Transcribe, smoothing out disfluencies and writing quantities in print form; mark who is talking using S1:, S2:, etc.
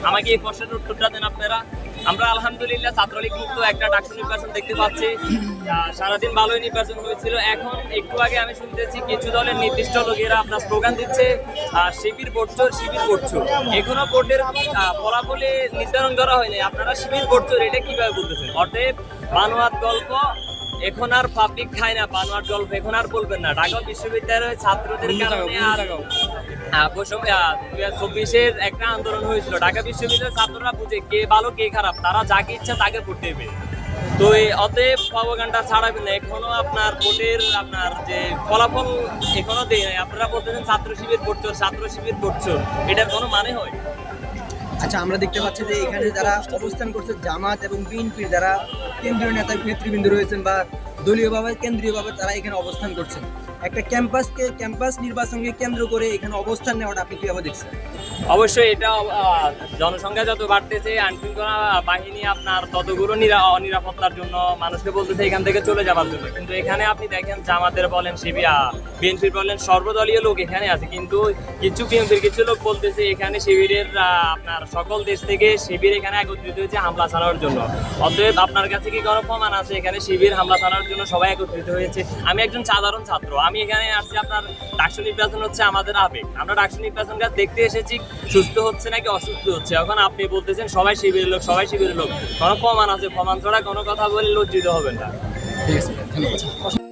S1: আমাকে এই প্রশ্নের উত্তরটা দেন আপনারা। আমরা আলহামদুলিল্লাহ ছাত্রলীগ মুক্ত একটা ডাকসু নির্বাচন দেখতে পাচ্ছি। সারাদিন ভালোই নির্বাচন হয়েছিল। এখন একটু আগে আমি শুনতেছি কিছু দলের নির্দিষ্ট লোকেরা আপনার স্লোগান দিচ্ছে শিবির ভোটচোর, শিবির ভোটচোর। এখনো ভোটের ফলাফলে নির্ধারণ করা হয়নি, আপনারা শিবির ভোটচোর এটা কিভাবে বলতেছেন? অতএব বানোয়াট গল্প এখন আর পাবলিক খায় না, বানোয়াট গল্প এখন আর বলবেন না। ঢাকা বিশ্ববিদ্যালয়ের ছাত্রদের কারণে আর 2024-এর একটা আন্দোলন হয়েছিল। ঢাকা বিশ্ববিদ্যালয়ের ছাত্ররা বুঝে কে ভালো কে খারাপ, তারা যাকে ইচ্ছা তাকে ভোট দেবে। তো এই অতএব প্রপাগান্ডা ছাড়াবেন না। এখনো আপনার ভোটের আপনার যে ফলাফল এখনো দেয় নাই, আপনারা বলতেছেন ছাত্র শিবির ভোটচোর, ছাত্র শিবির ভোটচোর, এটার কোনো মানে হয়?
S2: আচ্ছা, আমরা দেখতে পাচ্ছি যে এখানে যারা অবস্থান করছে জামাত এবং বিএনপির যারা কেন্দ্রীয় নেতা নেতৃবৃন্দ রয়েছেন বা দলীয়ভাবে কেন্দ্রীয়ভাবে তারা এখানে অবস্থান করছেন। একটা ক্যাম্পাস নির্বাচনকে কেন্দ্র করে এখানে অবস্থান নেওয়াটা আপনি কিভাবে দেখছেন?
S1: অবশ্যই এটা জনসংখ্যা যত বাড়তেছে, আইনশৃঙ্খলা বাহিনী আপনার ততগুলো নিরাপত্তার জন্য মানুষকে বলতেছে এখান থেকে চলে যাওয়ার জন্য। কিন্তু এখানে আপনি দেখেন জামাতের বলেন, বিএনপির বলেন, সর্বদলীয় লোক এখানে আছে। কিন্তু কিছু বিএনপির কিছু লোক বলতেছে এখানে শিবিরের আপনার সকল দেশ থেকে শিবির এখানে একত্রিত হয়েছে হামলা চালানোর জন্য। অতএব আপনার কাছে কি কোনো প্রমাণ আছে এখানে শিবির হামলা চালানোর জন্য সবাই একত্রিত হয়েছে? আমি একজন সাধারণ ছাত্র, আমি এখানে আসছি। আপনার ডাকসু নির্বাচন হচ্ছে আমাদের আবেগ, আমরা ডাকসু নির্বাচনটা দেখতে এসেছি সুস্থ হচ্ছে নাকি অসুস্থ হচ্ছে। এখন আপনি বলতেছেন সবাই শিবিরের লোক, সবাই শিবিরের লোক। কোনো প্রমাণ আছে? প্রমাণ ছাড়া কোনো কথা বলে লজ্জিত হবেন না।
S2: ঠিক আছে, ধন্যবাদ।